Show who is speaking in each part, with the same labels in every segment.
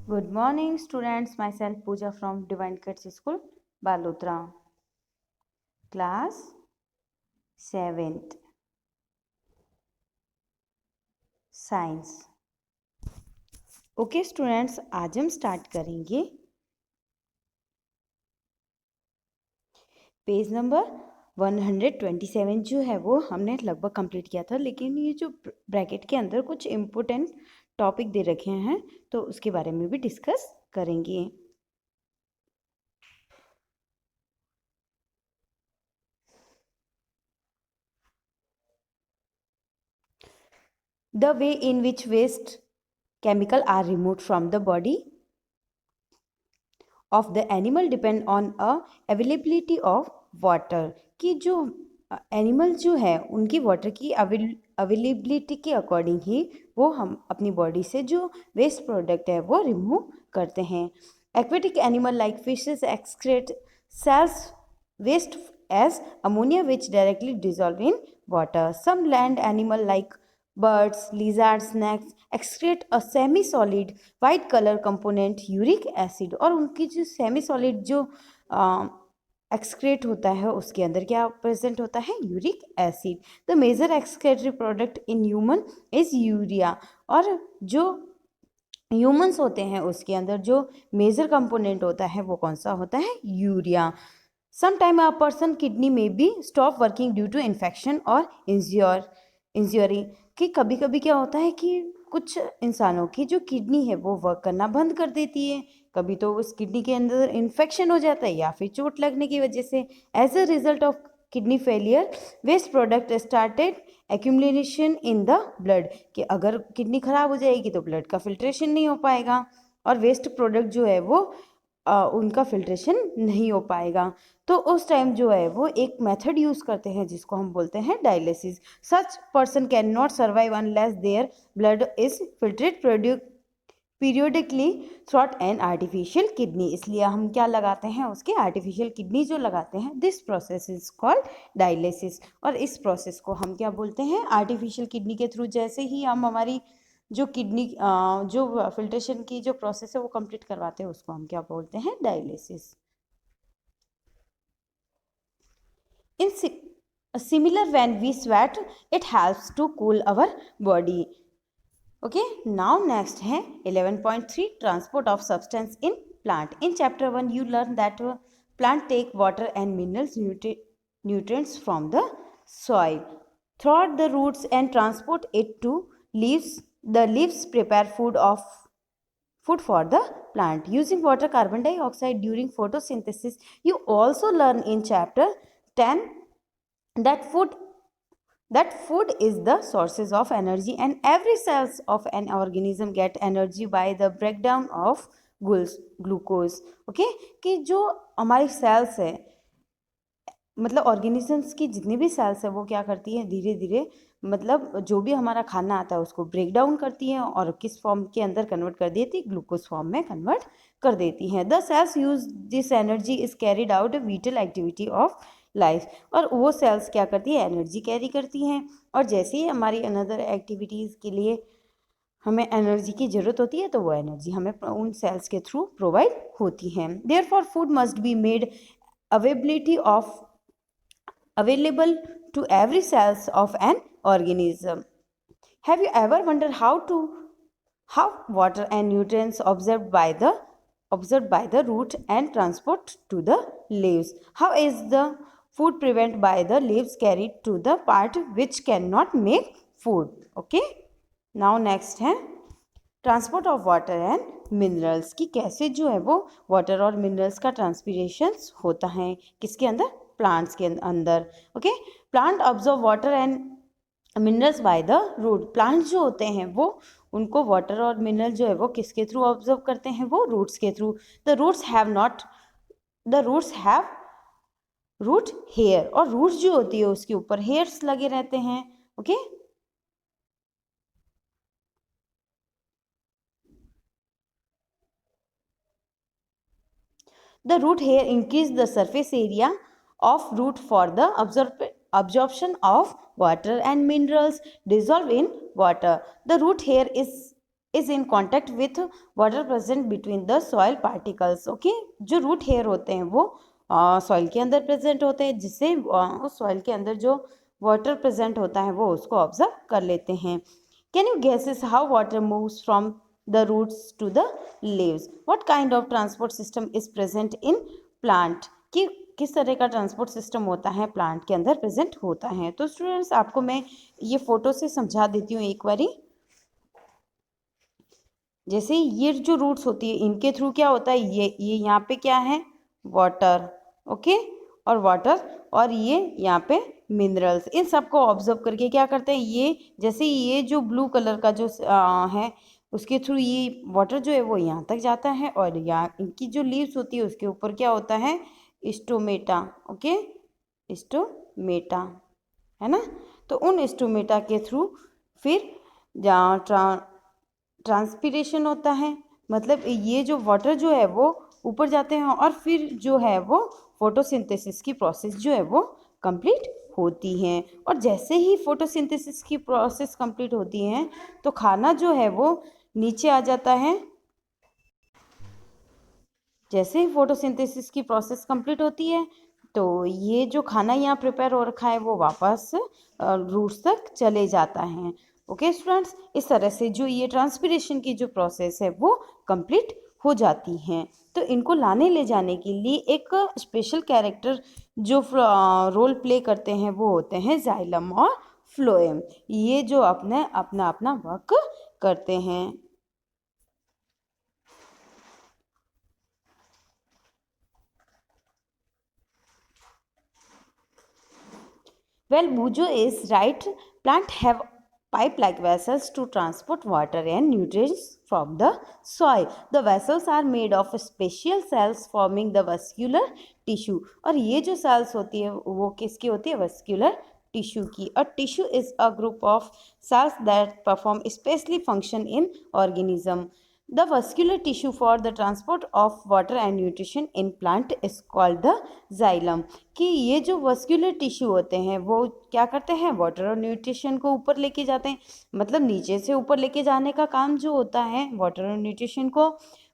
Speaker 1: Good morning, students. Myself Pooja from Divine Kids School, Balotra. Class 7th. Science. Okay students, आज हम start करेंगे page number 127 जो है वो हमने लगभग कंप्लीट किया था, लेकिन ये जो ब्रैकेट के अंदर कुछ इम्पोर्टेंट टॉपिक दे रखे हैं तो उसके बारे में भी डिस्कस करेंगे। The way in which waste chemical are removed from the body of the animal depend on a availability of water। कि जो एनिमल जो है उनकी वाटर की अवेलेबिलिटी के अकॉर्डिंग ही वो हम अपनी बॉडी से जो वेस्ट प्रोडक्ट है वो रिमूव करते हैं। Aquatic animal like fishes excrete cells waste as ammonia which directly dissolve in water. Some land animal like birds, lizards, snakes excrete a semi-solid white color component uric acid। और उनकी जो semi-solid जो excrete होता है उसके अंदर क्या present होता है? Uric acid. The major excretory product in human is urea. और जो ह्यूमंस होते हैं उसके अंदर जो मेजर कंपोनेंट होता है वो कौन सा होता है? Urea. Sometime a person kidney may be stop working due to infection और इंज्योरी। कि कभी कभी क्या होता है कि कुछ इंसानों की जो किडनी है वो वर्क करना बंद कर देती है, कभी तो उस किडनी के अंदर इन्फेक्शन हो जाता है या फिर चोट लगने की वजह से। As a result of kidney failure waste product started accumulation in the blood. कि अगर किडनी खराब हो जाएगी तो ब्लड का फिल्ट्रेशन नहीं हो पाएगा और वेस्ट प्रोडक्ट जो है वो उनका फिल्ट्रेशन नहीं हो पाएगा। तो उस टाइम जो है वो एक मेथड यूज़ करते हैं जिसको हम बोलते हैं dialysis. Such person can not survive unless their blood is filtrate periodically throughout an artificial kidney. इसलिए हम क्या लगाते हैं? उसके आर्टिफिशियल किडनी जो लगाते हैं। This process is called dialysis. और इस प्रोसेस को हम क्या बोलते हैं? आर्टिफिशियल किडनी के थ्रू जैसे ही हम हमारी जो किडनी जो फिल्ट्रेशन की जो प्रोसेस है वो कंप्लीट करवाते हैं उसको हम क्या बोलते हैं? Dialysis. In similar, when we sweat, it helps to cool our body. Okay, now next है 11.3 transport of substance in plant. In chapter 1 you learn that plant take water and minerals nutrients from the soil throughout the roots and transport it to leaves. The leaves prepare food for the plant using water, carbon dioxide during photosynthesis. You also learn in chapter 10 that food is the sources of energy and every cells of an organism get energy by the breakdown of glucose। Okay, कि जो हमारी sales है मतलब organisms की जितनी भी sales है वो क्या करती है? धीरे धीरे मतलब जो भी हमारा खाना आता है उसको ब्रेक डाउन करती हैं और किस फॉर्म के अंदर कन्वर्ट कर देती है? ग्लूकोज फॉर्म में कन्वर्ट कर देती हैं। The cells use this energy is carried out vital activity of life. और वो सेल्स क्या करती है? एनर्जी कैरी करती हैं। और जैसे ही हमारी अनदर एक्टिविटीज़ के लिए हमें एनर्जी की ज़रूरत होती है तो वो एनर्जी हमें उन सेल्स के थ्रू प्रोवाइड होती है। Therefore food must be made available to every cells of an organism. Have you ever wondered how water and nutrients observed by the root and transport to the leaves? How is the food prevented by the leaves carried to the part which cannot make food? Okay, now next है transport of water and minerals. की कैसे जो है वो water और minerals का transpiration होता है किसके अंदर? प्लांट्स के अंदर। Okay, plant observe water and minerals by the root. Plants जो होते हैं वो उनको वाटर और मिनरल जो है वो किसके थ्रू ऑब्जर्व करते हैं? वो रूट्स के थ्रू। The roots have root hair. और रूट्स जो होती है उसके ऊपर हेयर्स लगे रहते हैं। Okay, the root hair increase the surface area of root for the absorption of water and minerals dissolved in water. The root hair is in contact with water present between the soil particles. Okay, जो root hair होते हैं वो soil के अंदर present होते हैं, जिससे उस सॉइल के अंदर जो वाटर प्रेजेंट होता है वो उसको ऑब्जर्व कर लेते हैं। Can you guesses how water moves from the roots to the leaves? What kind of transport system is present in plant? कि किस तरह का ट्रांसपोर्ट सिस्टम होता है प्लांट के अंदर प्रेजेंट होता है। तो स्टूडेंट्स, आपको मैं ये फोटो से समझा देती हूँ एक बारी। जैसे ये जो रूट्स होती है इनके थ्रू क्या होता है, ये यहाँ पे क्या है, वाटर। ओके, और वाटर, और ये यहाँ पे मिनरल्स, इन सबको ऑब्जर्व करके क्या करते हैं, ये जैसे ये जो ब्लू कलर का जो है उसके थ्रू ये वाटर जो है वो यहाँ तक जाता है, और यहाँ इनकी जो लीव्स होती है उसके ऊपर क्या होता है, स्टोमेटा। ओके, स्टोमेटा है ना। तो उन स्टोमेटा के थ्रू फिर जहाँ ट्रांसपीरेशन होता है, मतलब ये जो वाटर जो है वो ऊपर जाते हैं, और फिर जो है वो फोटोसिंथेसिस की प्रोसेस जो है वो कंप्लीट होती है। और जैसे ही फोटोसिंथेसिस की प्रोसेस कंप्लीट होती है तो खाना जो है वो नीचे आ जाता है। जैसे ही फोटोसिंथेसिस की प्रोसेस कंप्लीट होती है तो ये जो खाना यहाँ प्रिपेयर हो रखा है वो वापस रूट्स तक चले जाता है। ओके स्टूडेंट्स, इस तरह से जो ये ट्रांसपीरेशन की जो प्रोसेस है वो कंप्लीट हो जाती है। तो इनको लाने ले जाने के लिए एक स्पेशल कैरेक्टर जो रोल प्ले करते हैं वो होते हैं जाइलम और फ्लोएम। ये जो अपना अपना वर्क करते हैं। Well, Bujo is right. Plants have pipe-like vessels to transport water and nutrients from the soil. The vessels are made of special cells forming the vascular tissue. और ये जो cells होती है वो किसकी होती है, vascular tissue की। A tissue is a group of cells that perform specially function in organism. The vascular tissue for the transport of water and nutrition in plant is called the xylem। कि ये जो vascular tissue होते हैं वो क्या करते हैं, water और न्यूट्रिशन को ऊपर लेके जाते हैं, मतलब नीचे से ऊपर लेके जाने का काम जो होता है वाटर और न्यूट्रिशन को,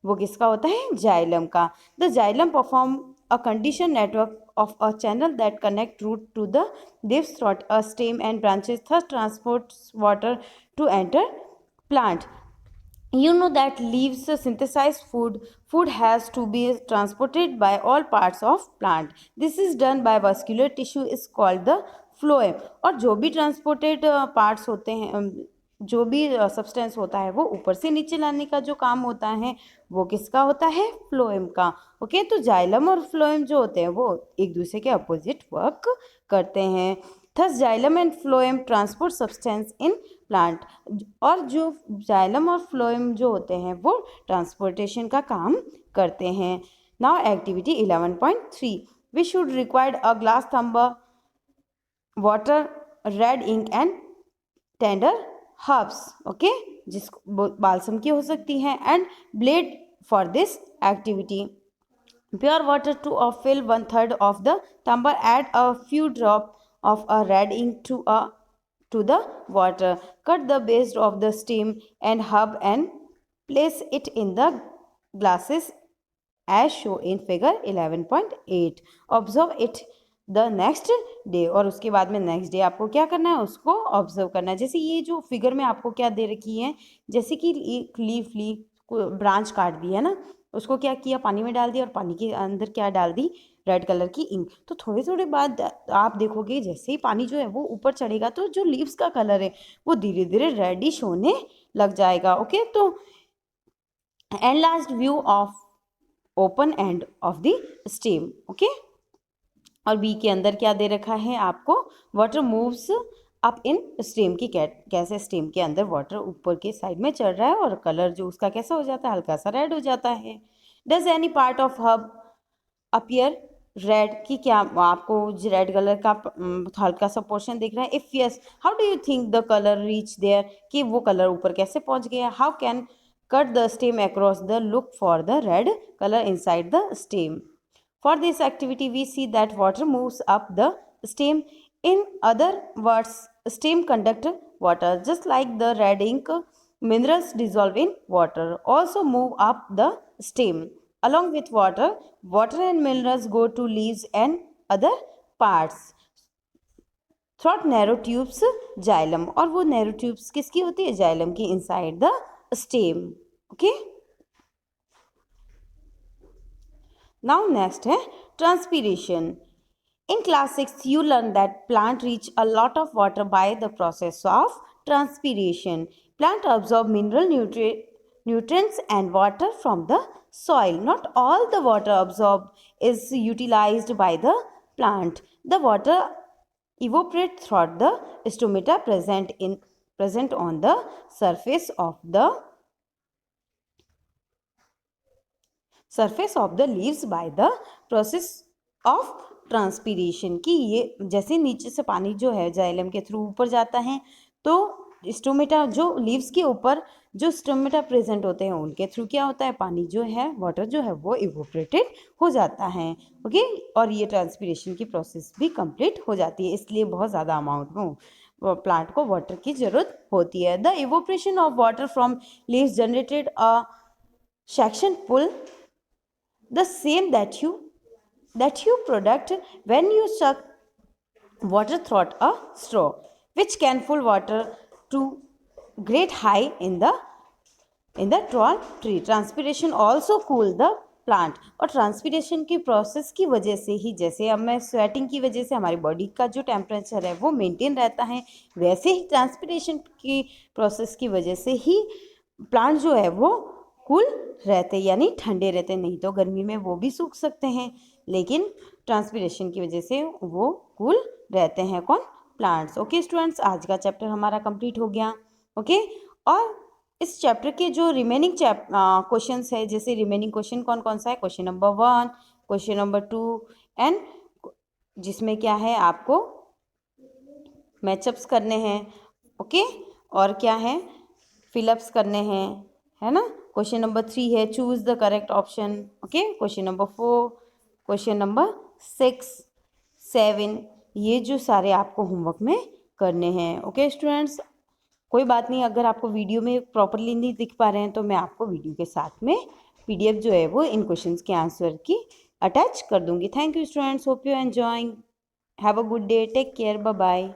Speaker 1: वो किसका होता है, जाइलम का। The xylem perform a condition network of a channel that connect root to the leaves through a stem and branches, thus transports water to enter plant. You know that leaves synthesize food. Food has to be transported by all parts of plant. This is done by vascular tissue is called the phloem। और जो भी transported parts होते हैं, जो भी substance होता है वो ऊपर से नीचे लाने का जो काम होता है वो किसका होता है, फ्लोएम का। ओके, तो जाइलम और फ्लोएम जो होते हैं वो एक दूसरे के अपोजिट वर्क करते हैं। Thus xylem and phloem transport substance in plant. और जो जाइलम और फ्लोएम जो होते हैं वो ट्रांसपोर्टेशन का काम करते हैं। Now activity 11.3, we should required a glass tumbler, water, red ink and tender herbs. Okay, जिसको बालसम की हो सकती है, and blade for this activity. Pure water to fill 1/3 of the tumbler. Add a few drops of a red ink to the water. Cut the base of the stem and herb and place it in the glasses as shown in figure 11.8. Observe it the next day. और उसके बाद में next day आपको क्या करना है, उसको observe करना है। जैसे ये जो फिगर में आपको क्या दे रखी है, जैसे कि एक लीफ ब्रांच काट दी है ना, उसको क्या किया, पानी में डाल दिया, और पानी के अंदर क्या डाल दी, रेड कलर की इंक। तो थोड़े थोड़े बाद आप देखोगे जैसे ही पानी जो है वो ऊपर चढ़ेगा तो जो लीव्स का कलर है वो धीरे धीरे रेडिश होने लग जाएगा। ओके, तो and last view of open end of the stem. Okay, और बी के अंदर क्या दे रखा है आपको, water moves up in stem की कैसे स्टेम के अंदर वाटर ऊपर के साइड में चढ़ रहा है और कलर जो उसका कैसा हो जाता है, हल्का सा रेड हो जाता है। Does any part of hub appear red, कि क्या आपको रेड कलर का हल्का सा पोर्शन दिख रहा है। If yes, how do you think the colour reach there, कि वो कलर ऊपर कैसे पहुंच गया। How can cut the stem across the look for the red colour inside the stem. For this activity, we see that water moves up the stem. In other words, stem conduct water. Just like the red ink minerals dissolve in water also move up the stem. Along with water, water and minerals go to leaves and other parts through narrow tubes xylem. और वो narrow tubes किसकी होती है? xylem की inside the stem. Okay. Now next है transpiration. In class 6, you learn that plant reach a lot of water by the process of transpiration. Plant absorb mineral nutrients and water from the soil. Not all the water absorbed is utilized by the plant. The water evaporates throughout the stomata present on the surface of the leaves by the process of transpiration की ये जैसे नीचे से पानी जो है xylem के through ऊपर जाता है तो स्टोमेटा जो लीव्स के ऊपर जो स्टोमेटा प्रेजेंट होते हैं उनके थ्रू क्या होता है? पानी जो है वाटर जो है वो इवोपरेटेड हो जाता है. ओके. और ये ट्रांसपीरेशन की प्रोसेस भी कंप्लीट हो जाती है. इसलिए बहुत ज़्यादा अमाउंट में प्लांट को वाटर की ज़रूरत होती है. The evaporation of water from leaves generated a section pull the same that you product when you suck water through a straw, which can pull water to great high in the tall tree. Transpiration also cool the plant. और transpiration की process की वजह से ही, जैसे अब मैं sweating की वजह से हमारी बॉडी का जो टेम्परेचर है वो मेंटेन रहता है, वैसे ही ट्रांसपीरेशन की प्रोसेस की वजह से ही प्लांट जो है वो कूल रहते, यानी ठंडे रहते. नहीं तो गर्मी में वो भी सूख सकते हैं, लेकिन ट्रांसपीरेशन की वजह से वो कूल रहते हैं. कौन? प्लांट्स. ओके स्टूडेंट्स, आज का चैप्टर हमारा कंप्लीट हो गया. ओके. और इस चैप्टर के जो रिमेनिंग क्वेश्चंस है, जैसे रिमेनिंग क्वेश्चन कौन कौन सा है? Question number 1, question number 2 and जिसमें क्या है आपको मैचअप्स करने हैं. ओके. और क्या है? फिलअप्स करने हैं, है ना. क्वेश्चन नंबर 3 है choose the correct option. Okay. Question number 4, question number 6, 7, ये जो सारे आपको होमवर्क में करने हैं. ओके स्टूडेंट्स, कोई बात नहीं, अगर आपको वीडियो में प्रॉपरली नहीं दिख पा रहे हैं तो मैं आपको वीडियो के साथ में PDF जो है वो इन क्वेश्चंस के आंसर की अटैच कर दूंगी. Thank you students, hope you enjoying. Have a good day. Take care. Bye bye.